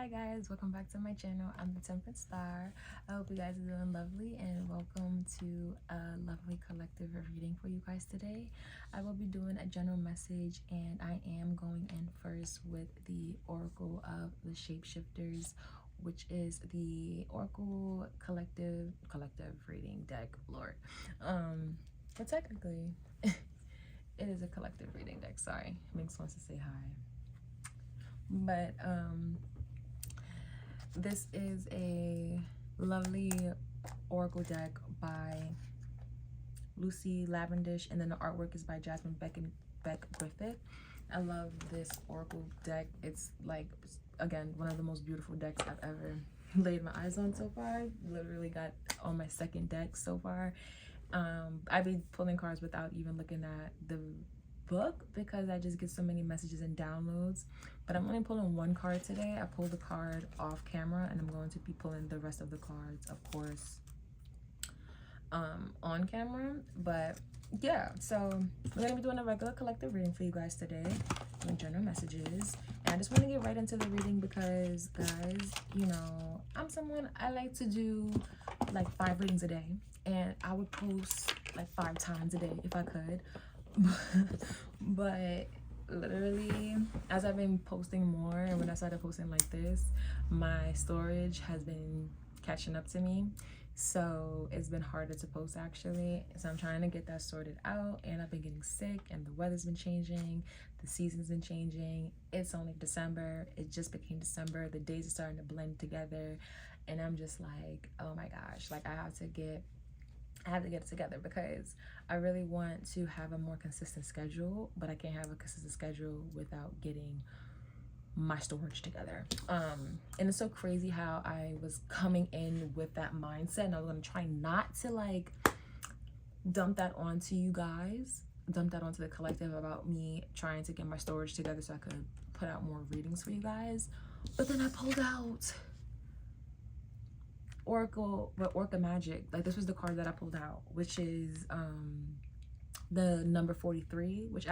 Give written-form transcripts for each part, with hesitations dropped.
Hi guys, welcome back to my channel. I'm the Temperance Star. I hope you guys are doing lovely and welcome to a lovely collective reading for you guys today. I will be doing a general message and I am going in first with the Oracle of the Shapeshifters, which is the Oracle collective reading deck, Lord. But technically it is a collective reading deck. Sorry, Minx wants to say hi. But this is a lovely oracle deck by Lucy Lavendish, and then the artwork is by Jasmine Beck Griffith. I love this oracle deck. It's like, again, one of the most beautiful decks I've ever laid my eyes on so far. Literally got on my second deck so far. I've been pulling cards without even looking at the book because I just get so many messages and downloads. But I'm only pulling one card today. I pulled the card off camera and I'm going to be pulling the rest of the cards, of course, on camera. But yeah, so we're gonna be doing a regular collective reading for you guys today, doing general messages. And I just want to get right into the reading because, guys, you know, I'm someone, I like to do like 5 readings a day, and I would post like 5 times a day if I could. But literally, as I've been posting more and when I started posting like this, my storage has been catching up to me, so it's been harder to post actually. So I'm trying to get that sorted out, and I've been getting sick and the weather's been changing, the season's been changing. It's only December, it just became December, the days are starting to blend together, and I'm just like, oh my gosh, like I have to get it together because I really want to have a more consistent schedule, but I can't have a consistent schedule without getting my storage together. And it's so crazy how I was coming in with that mindset, and I was going to try not to like dump that onto you guys, dump that onto the collective about me trying to get my storage together so I could put out more readings for you guys. But then I pulled out Orca Magic. Like, this was the card that I pulled out, which is the number 43, which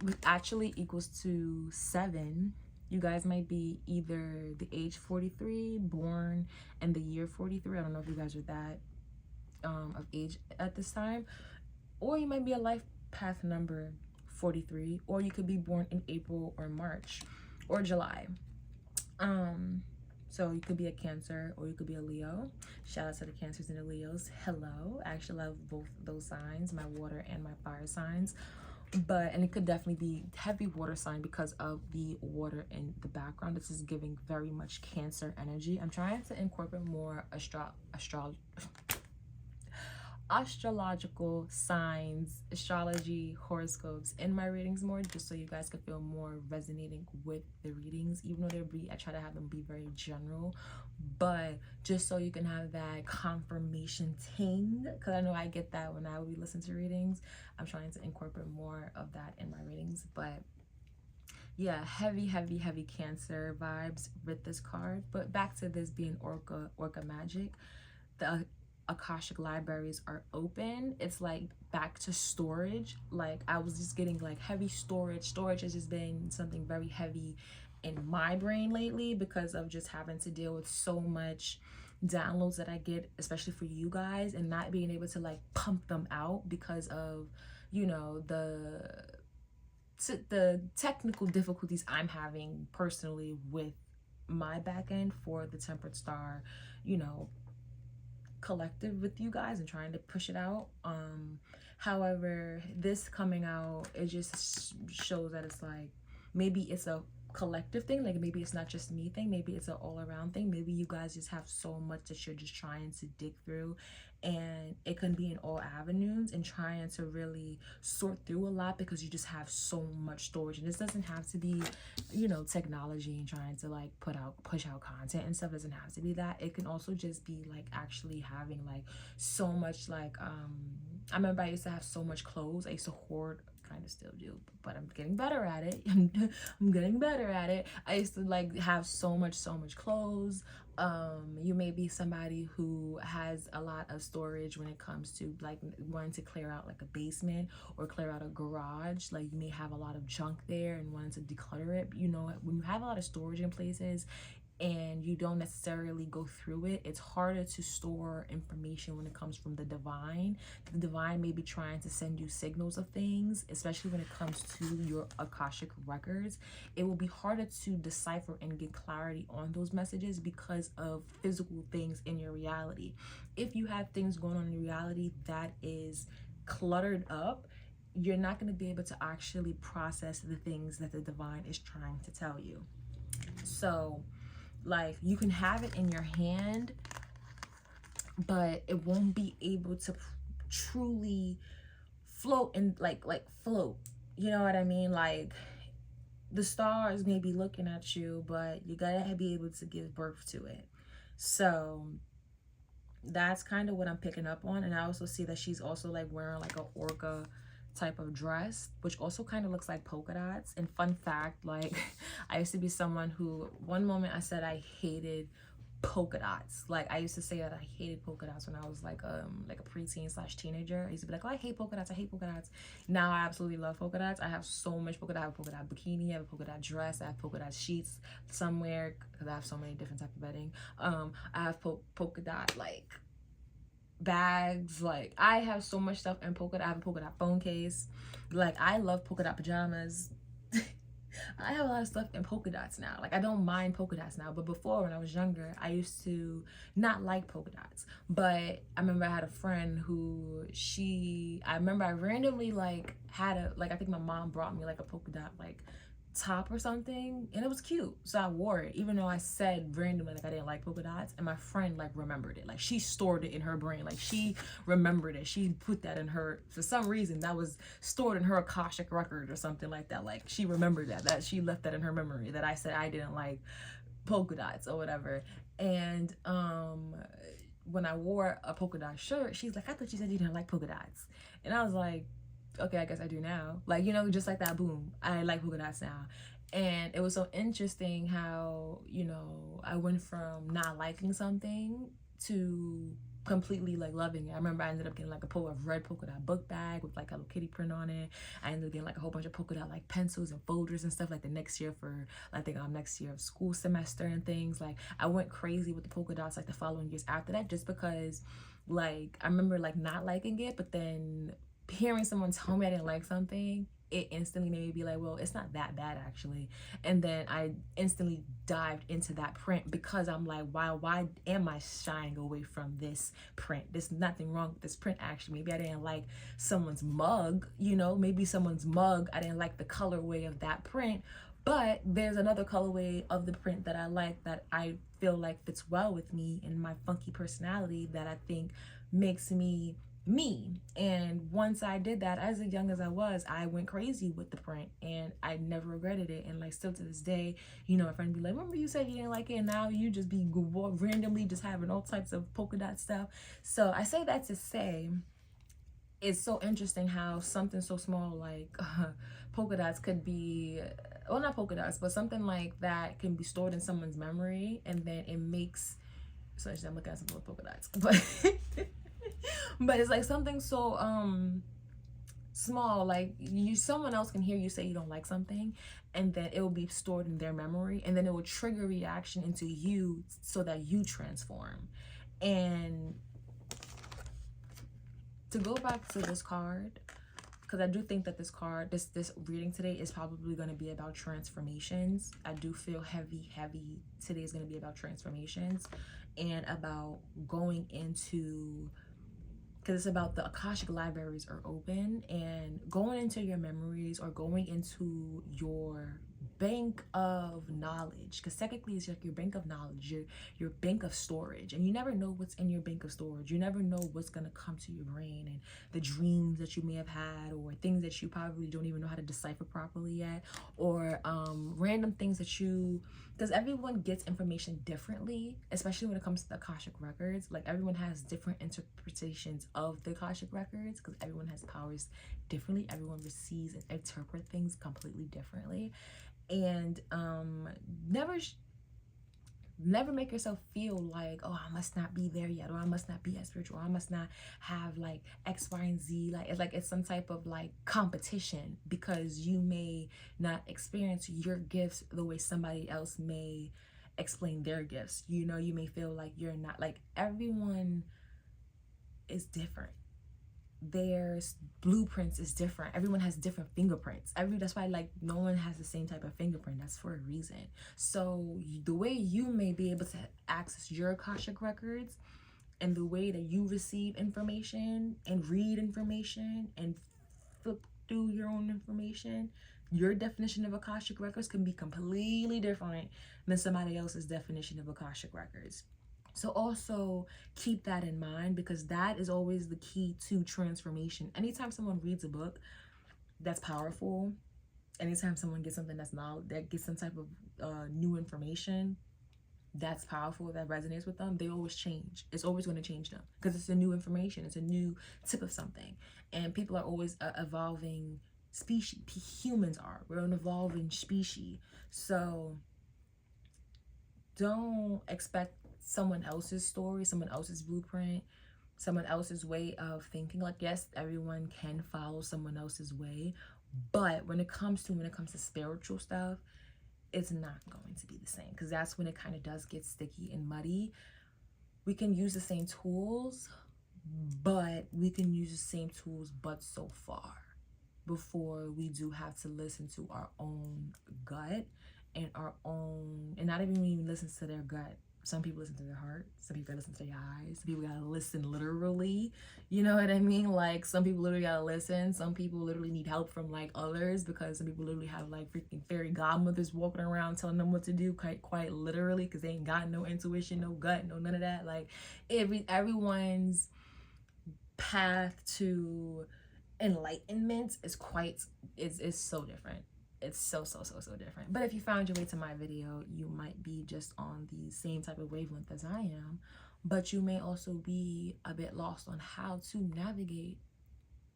which actually equals to 7. You guys might be either the age 43, born in the year 43. I don't know if you guys are that of age at this time, or you might be a life path number 43, or you could be born in April or March or July. So you could be a Cancer or you could be a Leo. Shout out to the Cancers and the Leos. Hello. I actually love both those signs, my water and my fire signs. And it could definitely be heavy water sign because of the water in the background. This is giving very much Cancer energy. I'm trying to incorporate more astrological signs, astrology, horoscopes in my readings more, just so you guys can feel more resonating with the readings, even though I try to have them be very general, but just so you can have that confirmation ting, because I know I get that when I would be listening to readings. I'm trying to incorporate more of that in my readings. But yeah, heavy Cancer vibes with this card. But back to this being Orca Magic, the Akashic libraries are open. It's like back to storage. Like, I was just getting like heavy storage has just been something very heavy in my brain lately because of just having to deal with so much downloads that I get, especially for you guys, and not being able to like pump them out because of, you know, the technical difficulties I'm having personally with my back end for the Temperance Star, you know, collective with you guys and trying to push it out. However, this coming out, it just shows that it's like, maybe it's a collective thing, like maybe it's not just me thing, maybe it's an all-around thing. Maybe you guys just have so much that you're just trying to dig through, and it can be in all avenues, and trying to really sort through a lot because you just have so much storage. And this doesn't have to be, you know, technology and trying to like push out content and stuff. Doesn't have to be that. It can also just be like actually having like so much, like I remember I used to have so much clothes. I used to hoard, kind of still do, but I'm getting better at it. I'm getting better at it. I used to like have so much clothes, You may be somebody who has a lot of storage when it comes to like wanting to clear out like a basement or clear out a garage. Like you may have a lot of junk there and wanting to declutter it. You know, when you have a lot of storage in places and you don't necessarily go through it, it's harder to store information when it comes from the divine. The divine may be trying to send you signals of things, especially when it comes to your Akashic records. It will be harder to decipher and get clarity on those messages because of physical things in your reality. If you have things going on in reality that is cluttered up, you're not going to be able to actually process the things that the divine is trying to tell you. So like you can have it in your hand, but it won't be able to truly float and like float. You know what I mean? Like the stars may be looking at you, but you gotta be able to give birth to it. So that's kind of what I'm picking up on. And I also see that she's also like wearing like a orca type of dress, which also kind of looks like polka dots. And fun fact, like I used to be someone who one moment I said I hated polka dots. Like I used to say that I hated polka dots when I was like a preteen slash teenager. I used to be like, oh, I hate polka dots, I hate polka dots. Now I absolutely love polka dots. I have so much polka dot. I have a polka dot bikini, I have a polka dot dress, I have polka dot sheets somewhere because I have so many different types of bedding. I have polka dot like bags. Like I have so much stuff in polka dot. I have a polka dot phone case. Like I love polka dot pajamas. I have a lot of stuff in polka dots now. Like I don't mind polka dots now, but before when I was younger, I used to not like polka dots. But I remember I had a friend who I remember I randomly like had a, like I think my mom brought me like a polka dot like top or something, and it was cute, so I wore it even though I said randomly like I didn't like polka dots. And my friend like remembered it, like she stored it in her brain, like she remembered it, she put that in her, for some reason that was stored in her Akashic record or something like that. Like she remembered that she left that in her memory, that I said I didn't like polka dots or whatever. And when I wore a polka dot shirt, she's like, I thought you said you didn't like polka dots. And I was like, okay, I guess I do now. Like, you know, just like that, boom, I like polka dots now. And it was so interesting how, you know, I went from not liking something to completely like loving it. I remember I ended up getting like a red polka dot book bag with like a Hello Kitty print on it. I ended up getting like a whole bunch of polka dot like pencils and folders and stuff like the next year for, I think next year of school semester and things. Like I went crazy with the polka dots like the following years after that, just because like I remember like not liking it, but then hearing someone tell me I didn't like something, it instantly made me be like, well, it's not that bad actually. And then I instantly dived into that print because I'm like, why am I shying away from this print? There's nothing wrong with this print actually. Maybe I didn't like someone's mug, you know, maybe someone's mug, I didn't like the colorway of that print, but there's another colorway of the print that I like, that I feel like fits well with me and my funky personality, that I think makes me me. And once I did that, as young as I was, I went crazy with the print and I never regretted it. And like still to this day, you know, my friend be like, remember you said you didn't like it, and now you just be randomly just having all types of polka dot stuff. So I say that to say it's so interesting how something so small like polka dots could be, well, not polka dots, but something like that can be stored in someone's memory, and then it makes, so actually I'm looking at some polka dots, but but it's like something so small, like someone else can hear you say you don't like something, and then it will be stored in their memory, and then it will trigger reaction into you so that you transform. And to go back to this card, because I do think that this card, this reading today is probably going to be about transformations. I do feel heavy today is going to be about transformations and about going into, because it's about the Akashic libraries are open, and going into your memories or going into your bank of knowledge, because technically it's like your bank of knowledge, your bank of storage, and you never know what's in your bank of storage. You never know what's going to come to your brain, and the dreams that you may have had, or things that you probably don't even know how to decipher properly yet, or random things that you, because everyone gets information differently, especially when it comes to the Akashic records. Like everyone has different interpretations of the Akashic records because everyone has powers differently. Everyone receives and interprets things completely differently. And never Never make yourself feel like, oh, I must not be there yet, or I must not be as spiritual, or I must not have like X, Y, and Z. Like it's some type of like competition, because you may not experience your gifts the way somebody else may explain their gifts. You know, you may feel like you're not, like, everyone is different. Their blueprints is different. Everyone has different fingerprints. That's why, like, no one has the same type of fingerprint. That's for a reason. So the way you may be able to access your Akashic records, and the way that you receive information and read information and flip through your own information, your definition of Akashic records can be completely different than somebody else's definition of Akashic records. So also keep that in mind, because that is always the key to transformation. Anytime someone reads a book that's powerful, anytime someone gets something that's knowledge, that gets some type of new information that's powerful, that resonates with them, they always change. It's always going to change them, because it's a new information. It's a new tip of something. And people are always evolving species. Humans are. We're an evolving species. So don't expect someone else's story, someone else's blueprint, someone else's way of thinking. Like, yes, everyone can follow someone else's way, but when it comes to spiritual stuff, it's not going to be the same, because that's when it kind of does get sticky and muddy. We can use the same tools, but we can use the same tools but so far before we do have to listen to our own gut and our own, and not even listen to their gut. Some people listen to their heart, some people listen to their eyes, some people gotta listen literally, you know what I mean? Like, some people literally gotta listen, some people literally need help from like others, because some people literally have like freaking fairy godmothers walking around telling them what to do, quite literally, because they ain't got no intuition, no gut, no none of that. Like, everyone's path to enlightenment is so different. It's so different. But if you found your way to my video, you might be just on the same type of wavelength as I am, but you may also be a bit lost on how to navigate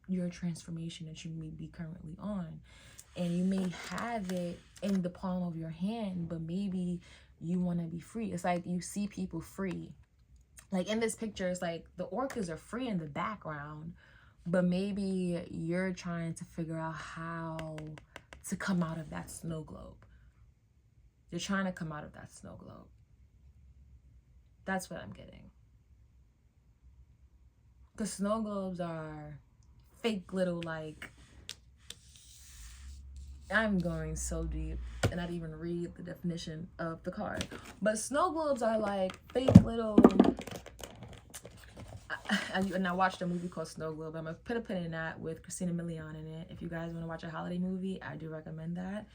your transformation that you may be currently on. And you may have it in the palm of your hand, but maybe you want to be free. It's like you see people free. Like in this picture, it's like the orchids are free in the background, but maybe you're trying to figure out how to come out of that snow globe. You're trying to come out of that snow globe. That's what I'm getting. Because snow globes are fake little, like, I'm going so deep and not even read the definition of the card. But snow globes are like fake little, and I watched a movie called Snow Globe. I'm gonna put a pin in that with Christina Milian in it. If you guys want to watch a holiday movie, I do recommend that,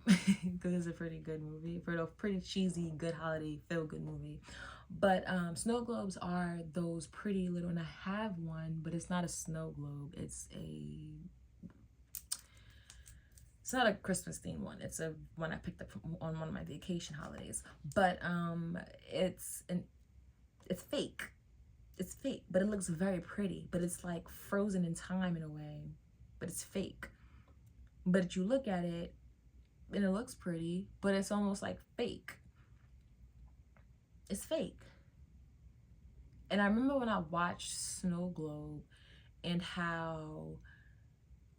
because it's a pretty good movie, for a pretty cheesy, good holiday feel-good movie. But snow globes are those pretty little, and I have one, but it's not a snow globe. It's not a Christmas themed one. It's a one I picked up on one of my vacation holidays. But it's fake. It's fake, but it looks very pretty. But it's like frozen in time in a way, but it's fake. But you look at it and it looks pretty, but it's almost like fake. It's fake. And I remember when I watched Snow Globe and how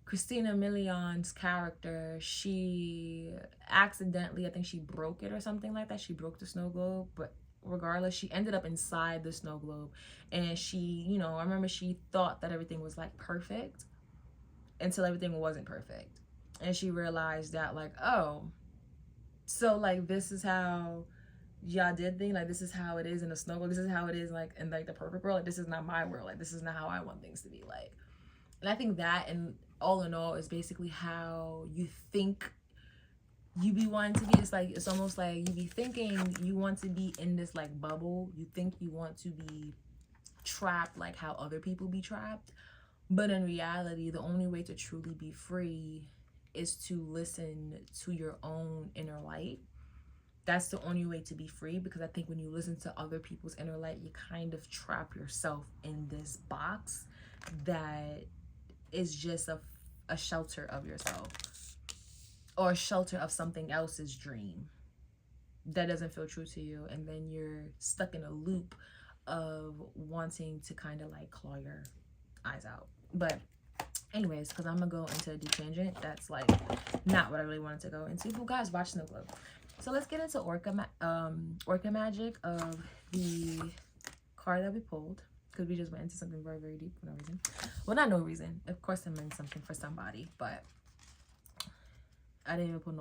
Christina Milian's character, she accidentally, I think she broke it or something like that. She broke the snow globe, but regardless, she ended up inside the snow globe. And she, you know, I remember she thought that everything was like perfect until everything wasn't perfect. And she realized that, like, oh, so like this is how y'all did things, like this is how it is in a snow globe, this is how it is like in like the perfect world, like this is not my world, like this is not how I want things to be like. And I think that, and all in all, is basically how you think you be wanting to be. It's like, it's almost like you be thinking you want to be in this like bubble. You think you want to be trapped like how other people be trapped. But in reality, the only way to truly be free is to listen to your own inner light. That's the only way to be free, because I think when you listen to other people's inner light, you kind of trap yourself in this box that is just a shelter of yourself, or a shelter of something else's dream. that doesn't feel true to you, and then you're stuck in a loop of wanting to kind of like claw your eyes out. But anyways, because I'm gonna go into a deep tangent that's like not what I really wanted to go into. Who guys watch Snow Globe? So let's get into Orca Magic of the card that we pulled, because we just went into something very, very deep for no reason. Well, not no reason. Of course it meant something for somebody, but I didn't even pull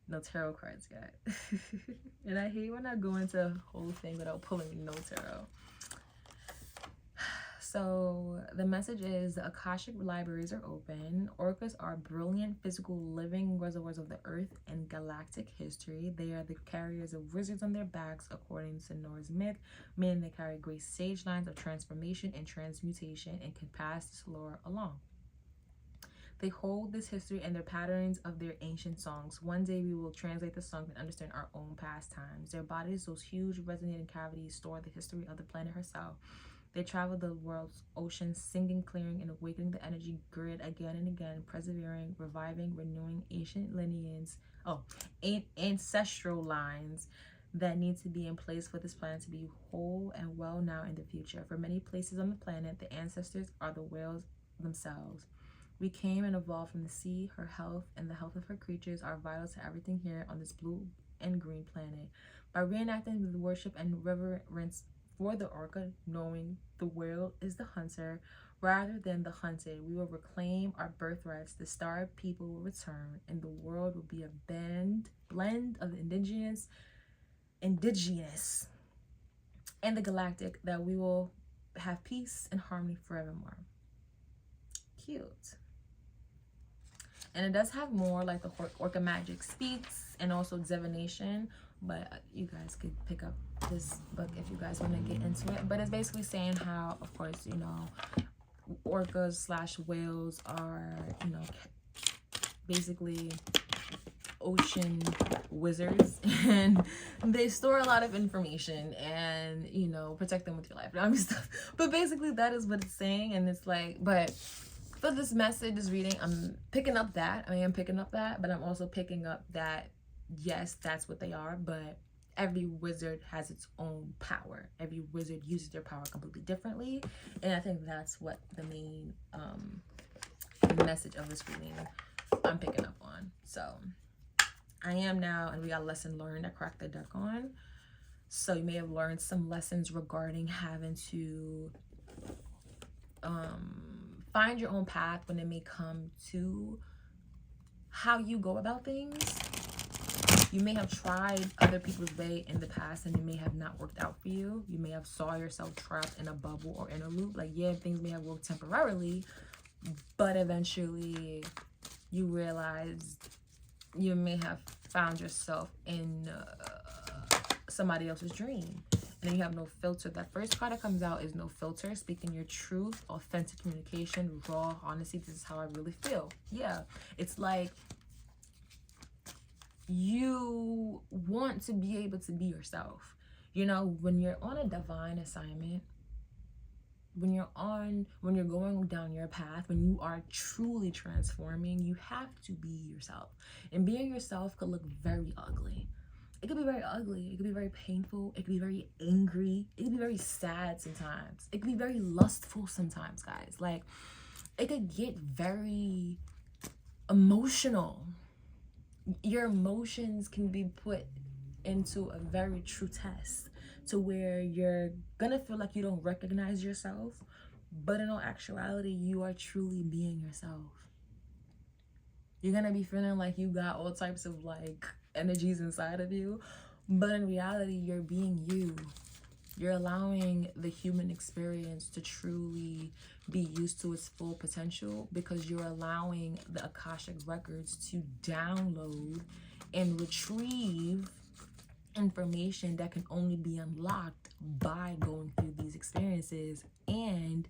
no tarot cards yet. And I hate when I go into a whole thing without pulling no tarot. So the message is the Akashic libraries are open. Orcas are brilliant physical living reservoirs of the earth and galactic history. They are the carriers of wizards on their backs, according to Norse myth, meaning they carry great sage lines of transformation and transmutation and can pass this lore along. They hold this history and their patterns of their ancient songs. One day we will translate the songs and understand our own past times. Their bodies, those huge resonating cavities, store the history of the planet herself. They travel the world's oceans, singing, clearing, and awakening the energy grid again and again, persevering, reviving, renewing ancient ancestral lines that need to be in place for this planet to be whole and well now in the future. For many places on the planet, the ancestors are the whales themselves. We came and evolved from the sea. Her health and the health of her creatures are vital to everything here on this blue and green planet. By reenacting the worship and reverence for the orca, knowing the whale is the hunter rather than the hunted, we will reclaim our birthrights. The star people will return, and the world will be a blend of the indigenous and the galactic, that we will have peace and harmony forevermore. Cute. And it does have more, like the Orca Magic speaks, and also divination, but you guys could pick up this book if you guys want to get into it. But it's basically saying how, of course, you know, orcas / whales are, you know, basically ocean wizards, and they store a lot of information and, you know, protect them with your life. I mean, stuff. But basically that is what it's saying. And it's like, but for this message, this reading, I'm picking up that. I am picking up that, but I'm also picking up that, yes, that's what they are, but every wizard has its own power. Every wizard uses their power completely differently. And I think that's what the main message of this reading I'm picking up on. So I am now, and we got a lesson learned. I cracked the deck on. So you may have learned some lessons regarding having to find your own path when it may come to how you go about things. You may have tried other people's way in the past and it may have not worked out for you. You may have saw yourself trapped in a bubble or in a loop. Like, yeah, things may have worked temporarily, but eventually you realize you may have found yourself in somebody else's dream. And then you have no filter. That first card that comes out is no filter, speaking your truth, authentic communication, raw honesty. This is how I really feel. Yeah, it's like you want to be able to be yourself. You know, when you're on a divine assignment, when you're going down your path, when you are truly transforming, you have to be yourself. And being yourself could look very ugly. It could be very ugly. It could be very painful. It could be very angry. It could be very sad sometimes. It could be very lustful sometimes, guys. Like, it could get very emotional. Your emotions can be put into a very true test to where you're gonna feel like you don't recognize yourself, but in all actuality, you are truly being yourself. You're gonna be feeling like you got all types of like energies inside of you, but in reality, you're being you. You're allowing the human experience to truly be used to its full potential, because you're allowing the Akashic records to download and retrieve information that can only be unlocked by going through these experiences and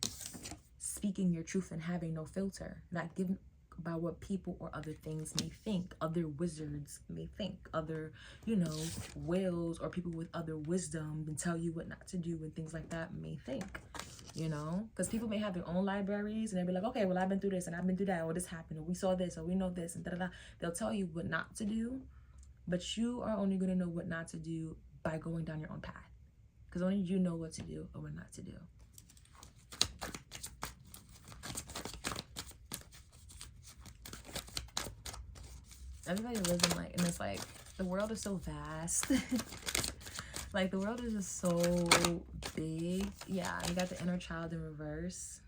speaking your truth and having no filter, not giving about what people or other things may think, other wizards may think, other, you know, whales or people with other wisdom and tell you what not to do and things like that may think, you know, because people may have their own libraries and they'll be like, okay, well, I've been through this and I've been through that, or this happened, or we saw this, or we know this, and da-da-da. They'll tell you what not to do, but you are only going to know what not to do by going down your own path, because only you know what to do or what not to do. Everybody lives in like, and it's like the world is so vast. Like the world is just so big. Yeah, you got the inner child in reverse.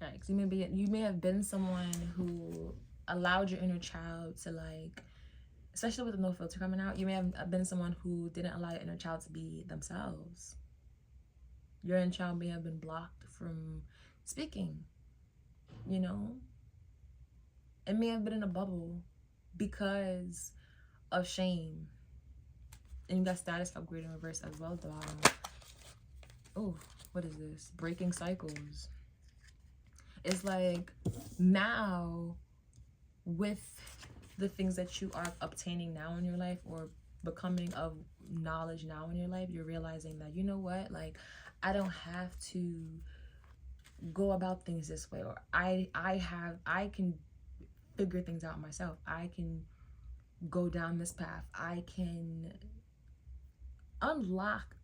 Like you may have been someone who allowed your inner child to, like, especially with the no filter coming out, you may have been someone who didn't allow your inner child to be themselves. Your inner child may have been blocked from speaking, you know? It may have been in a bubble because of shame. And you got status upgrade in reverse as well at the bottom. Oh, what is this? Breaking cycles. It's like now, with the things that you are obtaining now in your life or becoming of knowledge now in your life, you're realizing that, you know what, like, I don't have to go about things this way, or I can figure things out myself. I can go down this path. I can unlock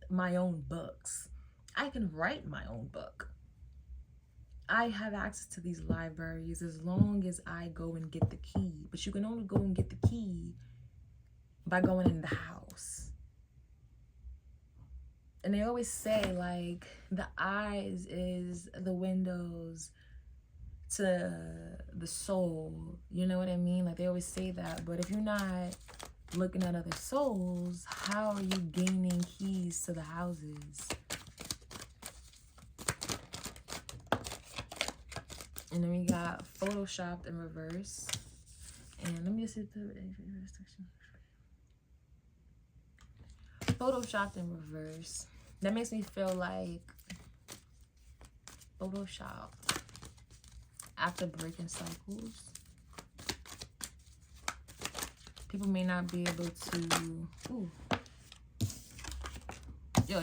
my own books. I can write my own book. I have access to these libraries as long as I go and get the key. But you can only go and get the key by going in the house. And they always say, like, the eyes is the windows to the soul. You know what I mean? Like, they always say that. But if you're not looking at other souls, how are you gaining keys to the houses? And then we got photoshopped in reverse. And let me just see the photoshopped in reverse. That makes me feel like Photoshop after breaking cycles. People may not be able to,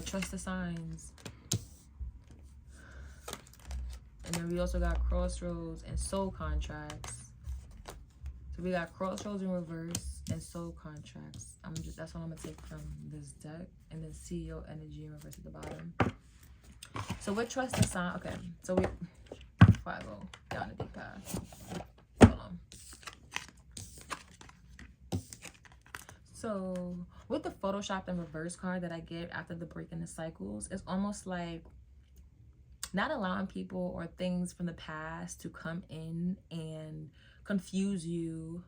trust the signs. And then we also got crossroads and soul contracts. So we got crossroads in reverse and soul contracts. That's what I'm gonna take from this deck. And then CEO energy in reverse at the bottom. So with trust the sign, okay. So before I go down the deep path, hold on. So with the Photoshop and reverse card that I get after the breaking the cycles, it's almost like not allowing people or things from the past to come in and confuse you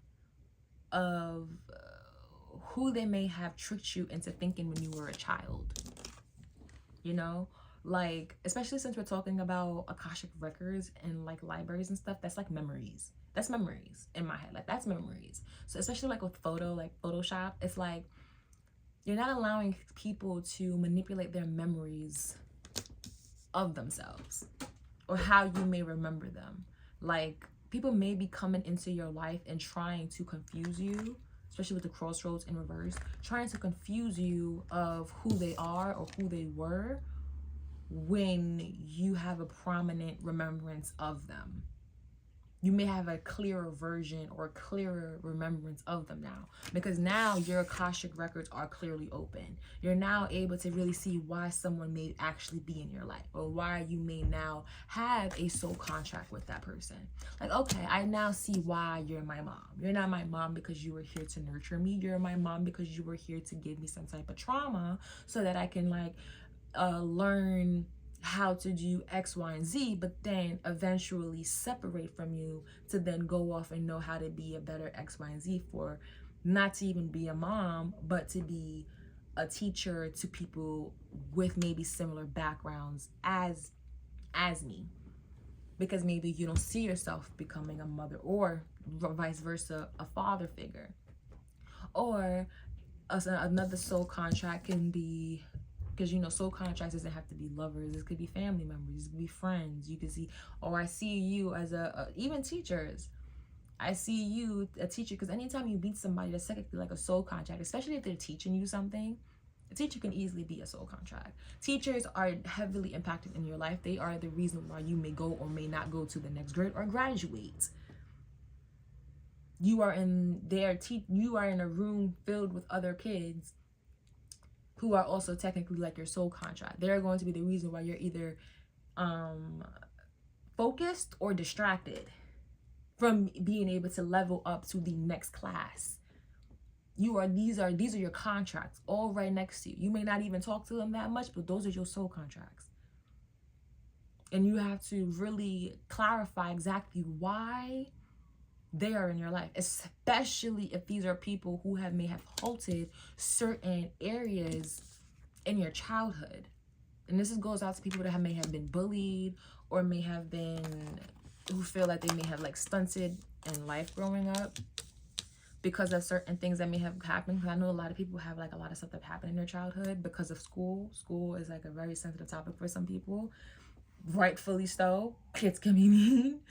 of who they may have tricked you into thinking when you were a child. You know, like, especially since we're talking about Akashic records and like libraries and stuff, that's like memories. That's memories in my head. Like, that's memories. So especially like with Photoshop, it's like you're not allowing people to manipulate their memories of themselves or how you may remember them. Like, people may be coming into your life and trying to confuse you, especially with the crossroads in reverse, trying to confuse you of who they are or who they were when you have a prominent remembrance of them. You may have a clearer version or clearer remembrance of them now, because now your Akashic records are clearly open. You're now able to really see why someone may actually be in your life, or why you may now have a soul contract with that person. Like, okay, I now see why you're my mom. You're not my mom because you were here to nurture me. You're my mom because you were here to give me some type of trauma so that I can learn how to do X, Y, and Z, but then eventually separate from you to then go off and know how to be a better X, Y, and Z, for not to even be a mom, but to be a teacher to people with maybe similar backgrounds as me. Because maybe you don't see yourself becoming a mother, or vice versa, a father figure. Or another soul contract can be, because, you know, soul contracts doesn't have to be lovers. This could be family members. This could be friends. You could see, I see you as even teachers. I see you, a teacher, because anytime you meet somebody, that's technically like a soul contract, especially if they're teaching you something. A teacher can easily be a soul contract. Teachers are heavily impacted in your life. They are the reason why you may go or may not go to the next grade or graduate. You are in you are in a room filled with other kids who are also technically like your soul contract. They're going to be the reason why you're either focused or distracted from being able to level up to the next class. These are your contracts all right next to you. You may not even talk to them that much, but those are your soul contracts. And you have to really clarify exactly why they are in your life, especially if these are people who may have halted certain areas in your childhood. And this goes out to people that may have been bullied, or may have been, who feel like they may have like stunted in life growing up because of certain things that may have happened. Because I know a lot of people have like a lot of stuff that happened in their childhood because of school. School is like a very sensitive topic for some people, rightfully so. Kids can be mean.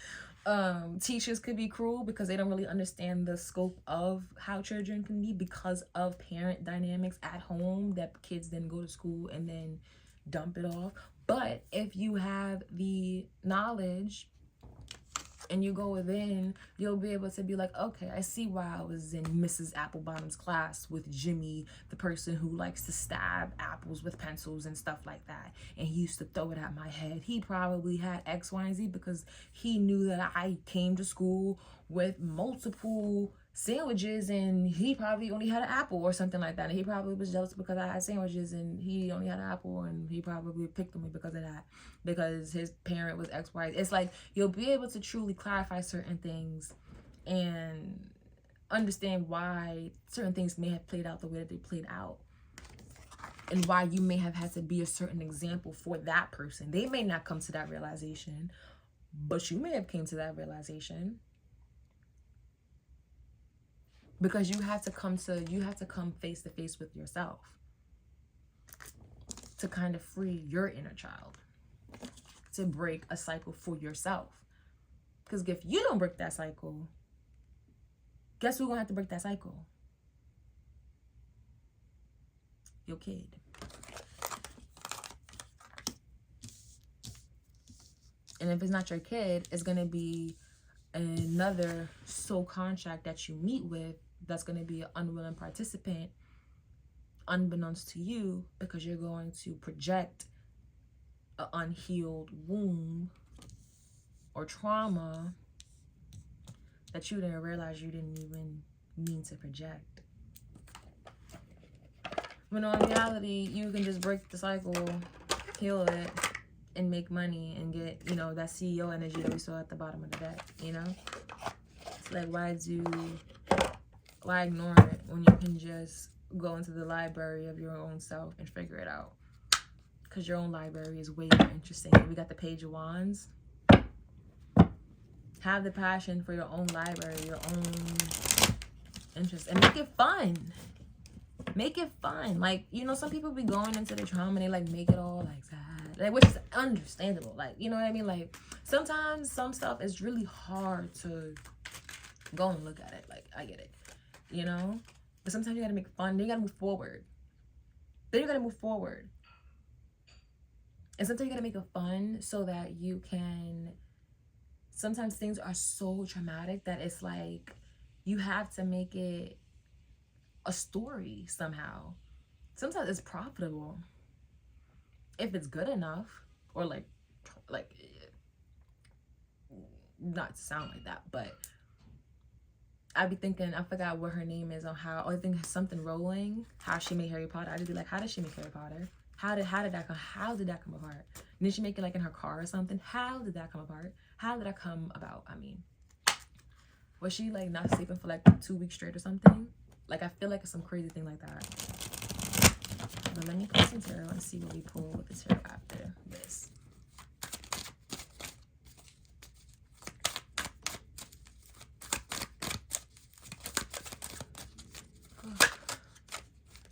Teachers could be cruel because they don't really understand the scope of how children can be because of parent dynamics at home, that kids then go to school and then dump it off. But if you have the knowledge and you go within, you'll be able to be like, okay, I see why I was in Mrs. Applebottom's class with Jimmy, the person who likes to stab apples with pencils and stuff like that. And he used to throw it at my head. He probably had X, Y, and Z because he knew that I came to school with multiple sandwiches and he probably only had an apple or something like that. And he probably was jealous because I had sandwiches and he only had an apple, and he probably picked on me because of that, because his parent was X, Y. It's like you'll be able to truly clarify certain things and understand why certain things may have played out the way that they played out, and why you may have had to be a certain example for that person. They may not come to that realization, but you may have came to that realization. Because you have to come face to face with yourself to kind of free your inner child, to break a cycle for yourself. Because if you don't break that cycle, guess who's gonna have to break that cycle? Your kid. And if it's not your kid, it's gonna be another soul contract that you meet with that's going to be an unwilling participant, unbeknownst to you, because you're going to project an unhealed wound or trauma that you didn't realize you didn't even mean to project. When in reality, you can just break the cycle, heal it, and make money and get, that CEO energy that we saw at the bottom of the deck, It's like, why ignore it when you can just go into the library of your own self and figure it out? Because your own library is way more interesting. We got the Page of Wands. Have the passion for your own library, your own interest, and make it fun. Make it fun. Like, some people be going into the trauma and they like make it all like sad, like, which is understandable. Like, you know what I mean? Like, sometimes some stuff is really hard to go and look at it. Like, I get it, but sometimes you gotta make fun. Then you gotta move forward. And sometimes you gotta make it fun so that you can. Sometimes things are so traumatic that it's like you have to make it a story somehow. Sometimes it's profitable if it's good enough, or like not to sound like that, but I'd be thinking, I forgot what her name is on how, I think something Rowling, how she made Harry Potter. I'd be like, how did she make Harry Potter? How did that come apart? And did she make it like in her car or something? How did that come apart? How did that come about? I mean, was she like not sleeping for like 2 weeks straight or something? Like, I feel like it's some crazy thing like that. But let me pull some tarot and see what we pull with the tarot after this.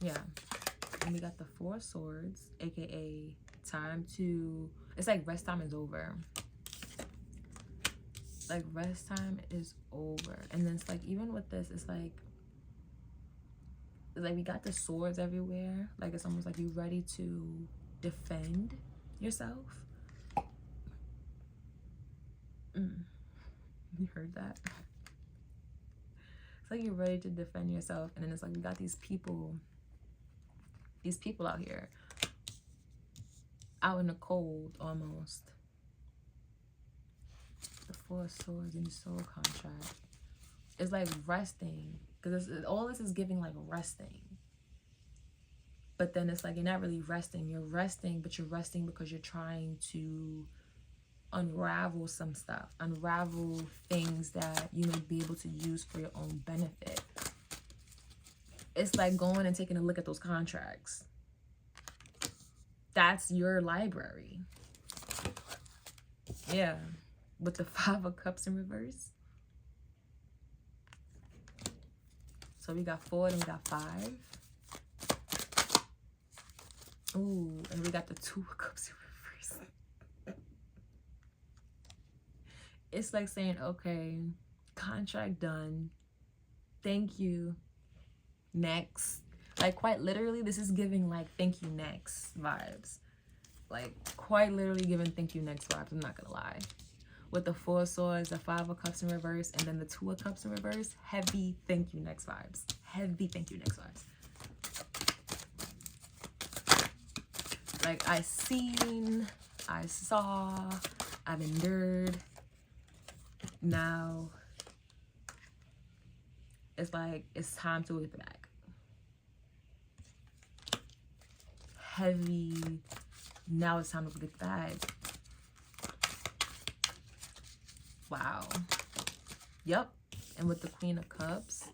Yeah. And we got the Four of Swords, aka it's like rest time is over. Like, rest time is over. And then it's like, even with this, it's like we got the swords everywhere. Like, it's almost like you're ready to defend yourself. You heard that? It's like you're ready to defend yourself, and then it's like we got these people out here, out in the cold almost. The Four of Swords and the soul contract. It's like resting, because all this is giving like resting. But then it's like you're not really resting. You're resting, but you're resting because you're trying to unravel some stuff, unravel things that you may be able to use for your own benefit. It's like going and taking a look at those contracts. That's your library. Yeah, with the Five of Cups in reverse. So we got 4 and we got 5. Ooh, and we got the 2 of Cups in reverse. It's like saying, okay, contract done. Thank you. Next. Like, quite literally, this is giving, like, thank you next vibes. Like, quite literally giving thank you next vibes. I'm not gonna lie. With the 4 of Swords, the 5 of Cups in reverse, and then the 2 of Cups in reverse, heavy thank you next vibes. Heavy thank you next vibes. Like, I seen, I saw, I've endured. Now, it's like, it's time to get the bag. Heavy, now it's time to get the bag. Wow. Yep. And with the Queen of Cups,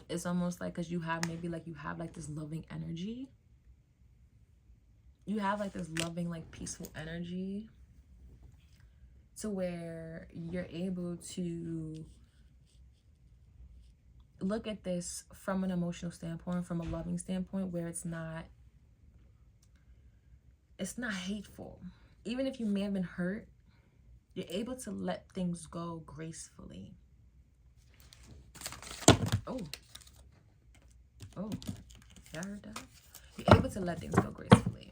it's almost like, because you have maybe like, you have like this loving energy. You have like this loving, like peaceful energy, to where you're able to look at this from an emotional standpoint, from a loving standpoint, where it's not hateful. Even if you may have been hurt, you're able to let things go gracefully. Oh, y'all heard that? You're able to let things go gracefully.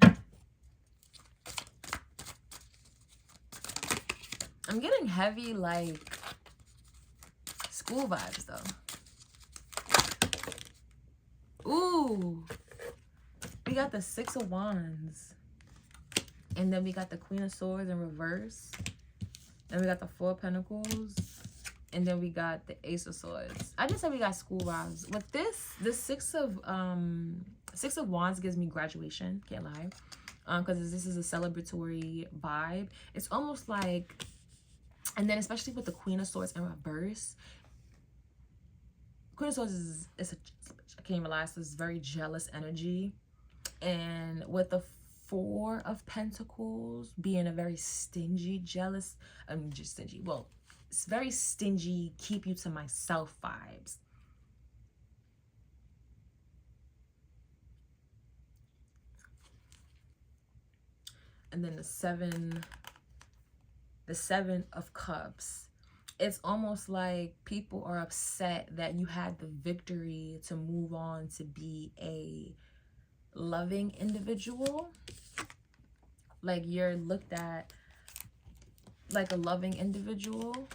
I'm getting heavy, like, school vibes, though. Ooh. We got the 6 of Wands. And then we got the Queen of Swords in reverse. Then we got the 4 of Pentacles. And then we got the Ace of Swords. I just said we got school vibes. With this, the 6 of Wands gives me graduation. Can't lie. Because this is a celebratory vibe. It's almost like... And then especially with the Queen of Swords in reverse, Queen of Swords is I can't even lie, so it's very jealous energy. And with the 4 of Pentacles being a very stingy, jealous, just stingy. Well, it's very stingy, keep you to myself vibes. And then the 7 of Cups, it's almost like people are upset that you had the victory to move on to be a loving individual. Like, you're looked at like a loving individual.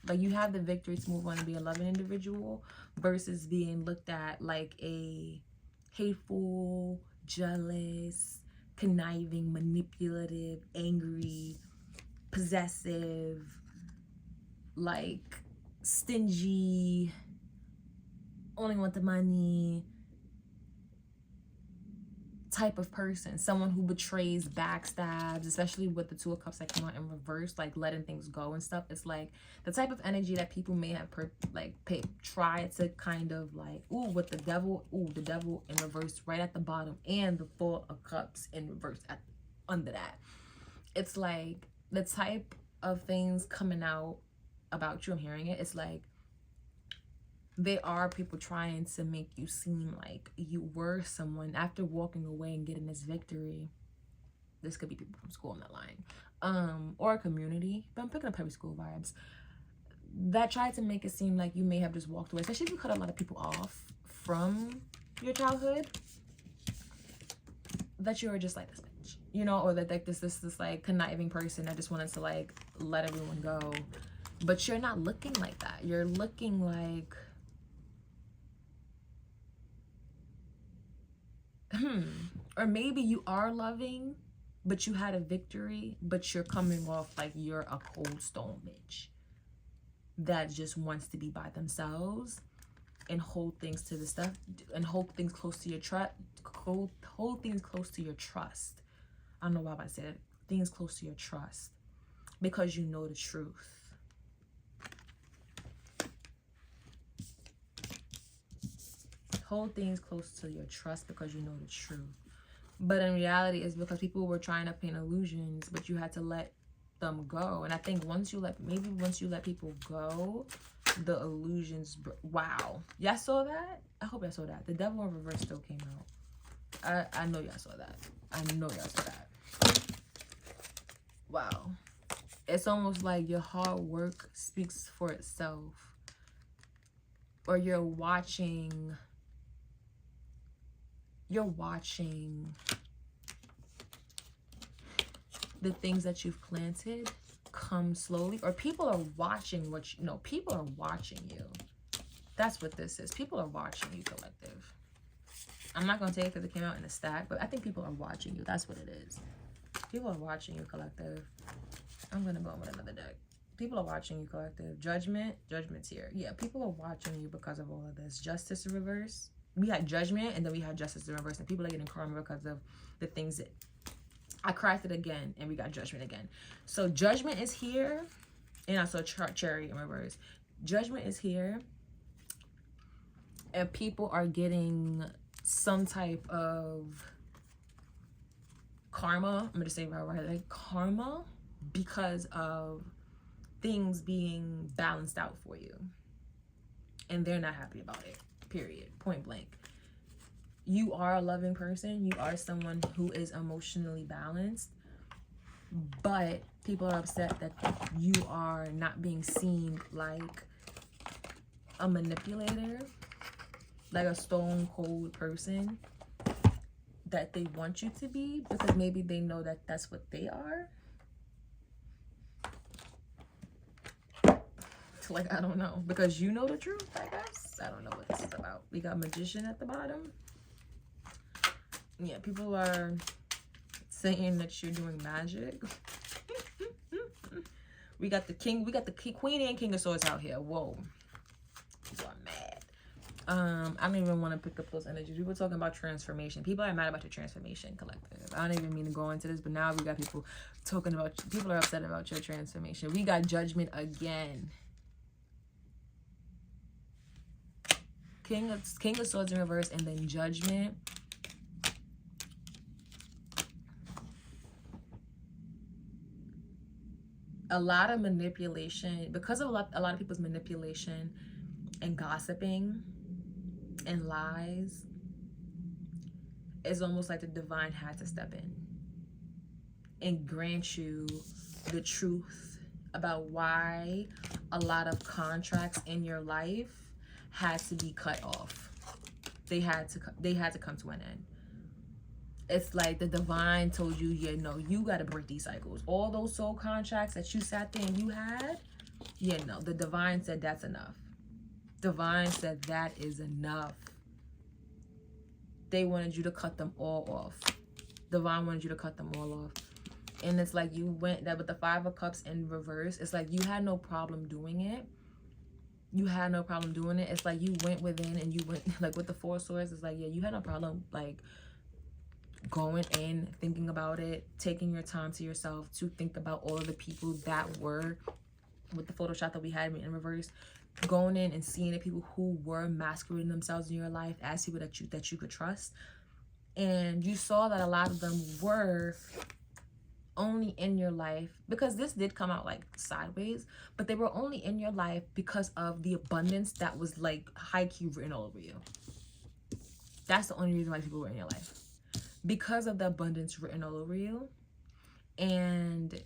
Like, you have the victory to move on and be a loving individual, versus being looked at like a hateful, jealous, conniving, manipulative, angry, possessive, like stingy, only want the money type of person. Someone who betrays, backstabs, especially with the 2 of Cups that came out in reverse, like letting things go and stuff. It's like the type of energy that people may have try to kind of like, ooh, with the devil in reverse right at the bottom, and the 4 of Cups in reverse under that. It's like the type of things coming out about you, I'm hearing it, it's like there are people trying to make you seem like you were someone after walking away and getting this victory. This could be people from school, I'm not lying, or a community, but I'm picking up heavy school vibes that tried to make it seem like you may have just walked away, especially if you cut a lot of people off from your childhood, that you were just like this bitch, you know, or that like this like conniving person that just wanted to like let everyone go. But you're not looking like that. You're looking like Or maybe you are loving, but you had a victory, but you're coming off like you're a cold stone bitch that just wants to be by themselves and hold things to the stuff and hold things close to your trust. Hold things close to your trust. I don't know why I said it. Things close to your trust because you know the truth. Hold things close to your trust because you know the truth. But in reality, it's because people were trying to paint illusions, but you had to let them go. And I think once you let people go, the illusions, wow. Y'all saw that? I hope y'all saw that. The Devil in Reverse still came out. I know y'all saw that. I know y'all saw that. Wow. It's almost like your hard work speaks for itself. Or you're watching the things that you've planted come slowly, or people are watching what you know. People are watching you. That's what this is. People are watching you, collective. I'm not gonna take it because it came out in a stack, but I think people are watching you. That's what it is. People are watching you, collective. I'm gonna go with another deck. People are watching you, collective. Judgment's here. Yeah, people are watching you because of all of this. Justice in reverse. We had judgment, and then we had justice in reverse, and people are getting karma because of the things that I crafted again, and we got judgment again. So judgment is here, and also cherry in reverse. Judgment is here, and people are getting some type of karma. I'm gonna just say it right, like karma, because of things being balanced out for you, and they're not happy about it. Period. Point blank. You are a loving person. You are someone who is emotionally balanced, but people are upset that you are not being seen like a manipulator, like a stone cold person that they want you to be, because maybe they know that that's what they are. Like, I don't know, because you know the truth, I guess. I don't know what this is about. We got Magician at the bottom. Yeah, people are saying that you're doing magic. We got the king, we got the queen and king of swords out here. Whoa, people are mad. I don't even want to pick up those energies. We were talking about transformation. People are mad about your transformation, collective. I don't even mean to go into this, but now we got people talking about, people are upset about your transformation. We got judgment again. King of swords in reverse, and then judgment. A lot of manipulation, because of a lot of people's manipulation and gossiping and lies. It's almost like the divine had to step in and grant you the truth about why a lot of contracts in your life had to be cut off. They had to come to an end. It's like the divine told you, yeah, no, you got to break these cycles. All those soul contracts that you sat there and you had, yeah, no, the divine said that's enough. Divine said that is enough. They wanted you to cut them all off. Divine wanted you to cut them all off. And it's like you went that with the Five of Cups in reverse. It's like you had no problem doing it. You had no problem doing it. It's like you went within and you went, like with the Four of Swords, it's like, yeah, you had no problem, like, going in, thinking about it, taking your time to yourself to think about all of the people that were, with the photo shot that we had in reverse, going in and seeing the people who were masquerading themselves in your life as people that you could trust. And you saw that a lot of them were only in your life, because this did come out like sideways, but they were only in your life because of the abundance that was like high key written all over you. That's the only reason why people were in your life, because of the abundance written all over you. And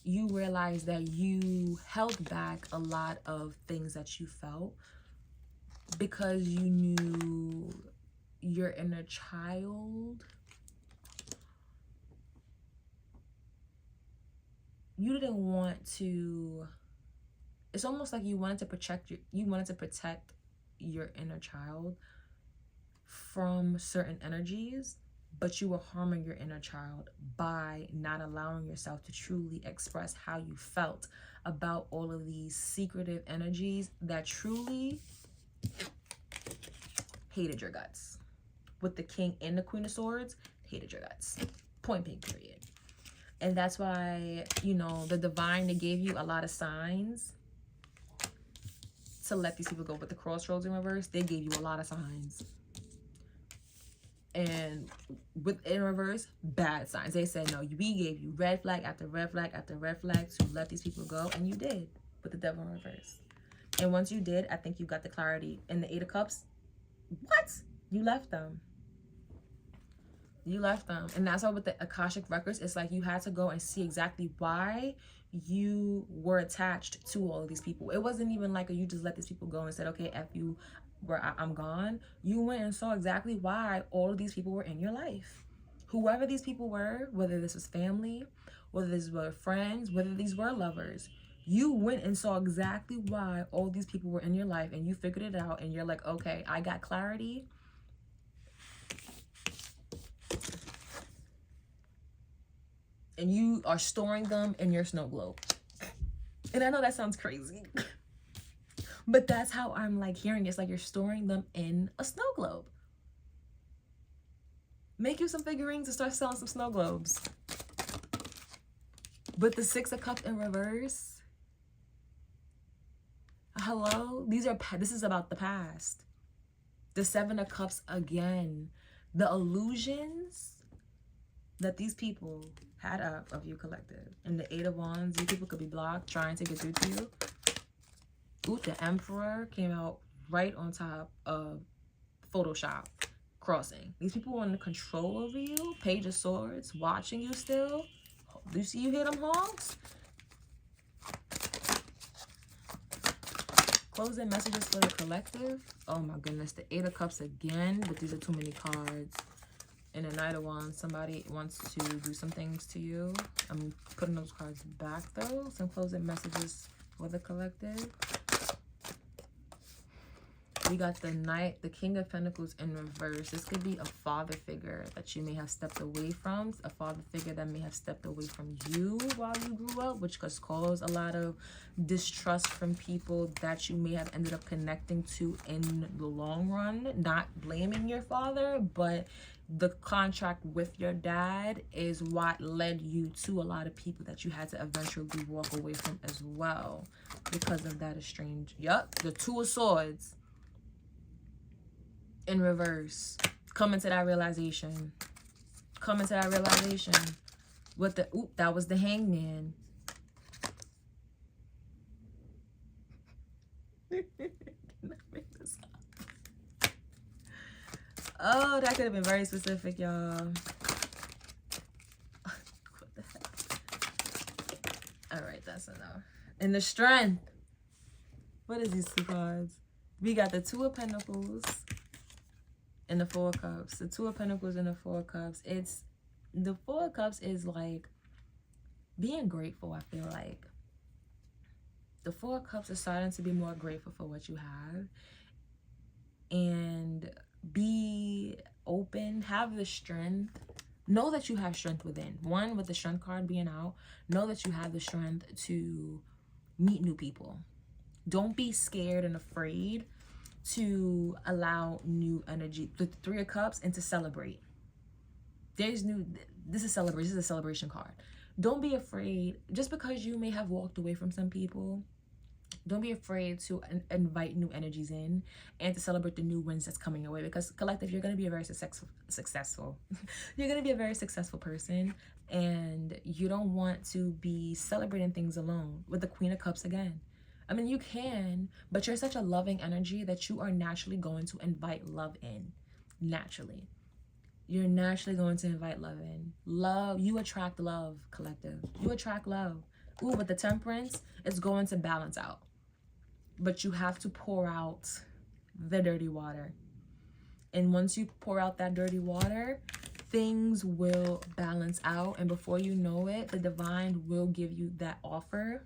you realize that you held back a lot of things that you felt because you knew your inner child. You didn't want to, it's almost like you wanted to protect your inner child from certain energies, but you were harming your inner child by not allowing yourself to truly express how you felt about all of these secretive energies that truly hated your guts. With the King and the Queen of Swords, hated your guts. Point blank, period. And that's why, you know, the divine, they gave you a lot of signs to let these people go. With the crossroads in reverse, they gave you a lot of signs. And with in reverse, bad signs. They said, no, we gave you red flag after red flag after red flag to let these people go. And you did, with the devil in reverse. And once you did, I think you got the clarity. In the Eight of Cups, what? You left them. You left them. And that's why with the Akashic Records, it's like you had to go and see exactly why you were attached to all of these people. It wasn't even like you just let these people go and said, okay, F you, I'm gone. You went and saw exactly why all of these people were in your life. Whoever these people were, whether this was family, whether these were friends, whether these were lovers, you went and saw exactly why all these people were in your life, and you figured it out, and you're like, okay, I got clarity. And you are storing them in your snow globe. And I know that sounds crazy, but that's how I'm like hearing it. It's like you're storing them in a snow globe. Make you some figurines and start selling some snow globes. But the Six of Cups in reverse, hello, this is about the past. The Seven of Cups again, the illusions that these people had up of you collective. And the Eight of Wands, you people could be blocked trying to get through to you. Ooh, the Emperor came out right on top of Photoshop crossing. These people want control over you. Page of Swords, watching you still. Do you see you hear them honks? Closing messages for the collective. Oh my goodness, the Eight of Cups again, but these are too many cards. And the Knight of Wands, somebody wants to do some things to you. I'm putting those cards back though. Some closing messages for the collective. We got the Knight, the King of Pentacles in reverse. This could be a father figure that you may have stepped away from. A father figure that may have stepped away from you while you grew up, which could cause a lot of distrust from people that you may have ended up connecting to in the long run. Not blaming your father, but the contract with your dad is what led you to a lot of people that you had to eventually walk away from as well because of that estranged. Yup, the Two of Swords in reverse. Coming to that realization. Coming to that realization. With the, oop, that was the Hangman. Oh, that could have been very specific, y'all. What the heck? Alright, that's enough. And the Strength. What is these two cards? We got the Two of Pentacles and the Four of Cups. The Two of Pentacles and the Four of Cups. It's the Four of Cups is like being grateful, I feel like. The Four of Cups is starting to be more grateful for what you have. And be open, have the strength, know that you have strength within. One, with the Strength card being out, know that you have the strength to meet new people. Don't be scared and afraid to allow new energy, the Three of Cups, and to celebrate. This is celebration. This is a celebration card. Don't be afraid, just because you may have walked away from some people. Don't be afraid to invite new energies in and to celebrate the new wins that's coming your way, because collective, you're going to be a very successful you're going to be a very successful person, and you don't want to be celebrating things alone. With the Queen of Cups again, I mean, you can, but you're such a loving energy that you are naturally going to invite love in. Naturally, you're naturally going to invite love in. Love, you attract love, collective. You attract love. Ooh, with the Temperance, it's going to balance out. But you have to pour out the dirty water. And once you pour out that dirty water, things will balance out. And before you know it, the divine will give you that offer.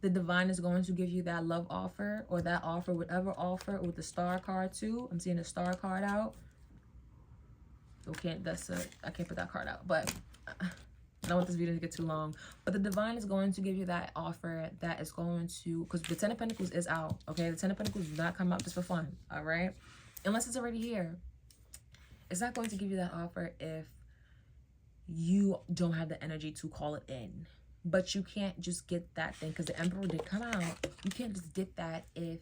The divine is going to give you that love offer, or that offer, whatever offer, with the Star card too. I'm seeing the Star card out. So I can't put that card out. But I don't want this video to get too long. But the divine is going to give you that offer that is going to, because the Ten of Pentacles is out, okay? The Ten of Pentacles does not come out just for fun, all right? Unless it's already here. It's not going to give you that offer if you don't have the energy to call it in. But you can't just get that thing, because the Emperor did come out. You can't just get that if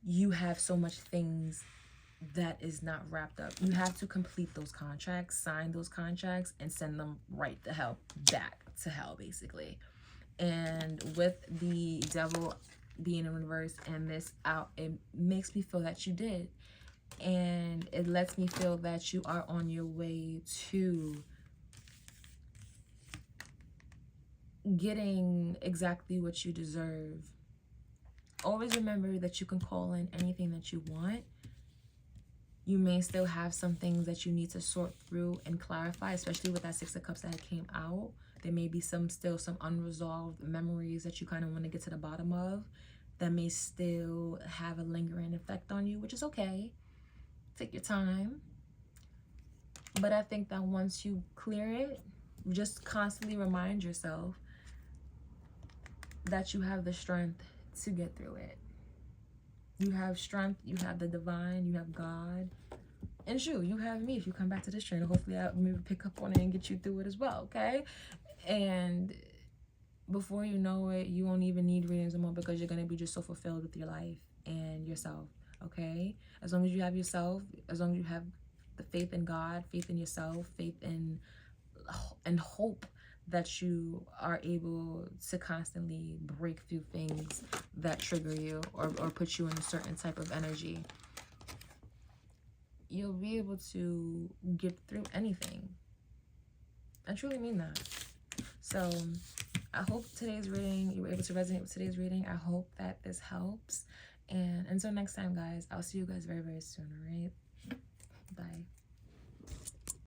you have so much things that is not wrapped up. You have to complete those contracts, sign those contracts, and send them right the hell back to hell, basically. And with the Devil being in reverse and this out, it makes me feel that you did. And it lets me feel that you are on your way to getting exactly what you deserve. Always remember that you can call in anything that you want. You may still have some things that you need to sort through and clarify, especially with that Six of Cups that came out. There may be still some unresolved memories that you kind of want to get to the bottom of that may still have a lingering effect on you, which is okay. Take your time. But I think that once you clear it, just constantly remind yourself that you have the strength to get through it. You have strength, you have the divine, you have God. And shoot, you have me if you come back to this channel. Hopefully I'll maybe pick up on it and get you through it as well, okay? And before you know it, you won't even need readings anymore, because you're going to be just so fulfilled with your life and yourself, okay? As long as you have yourself, as long as you have the faith in God, faith in yourself, faith in and hope that you are able to constantly break through things that trigger you or put you in a certain type of energy, you'll be able to get through anything. I truly mean that. So I hope today's reading, you were able to resonate with today's reading. I hope that this helps. And until next time, guys, I'll see you guys very, very soon, all right?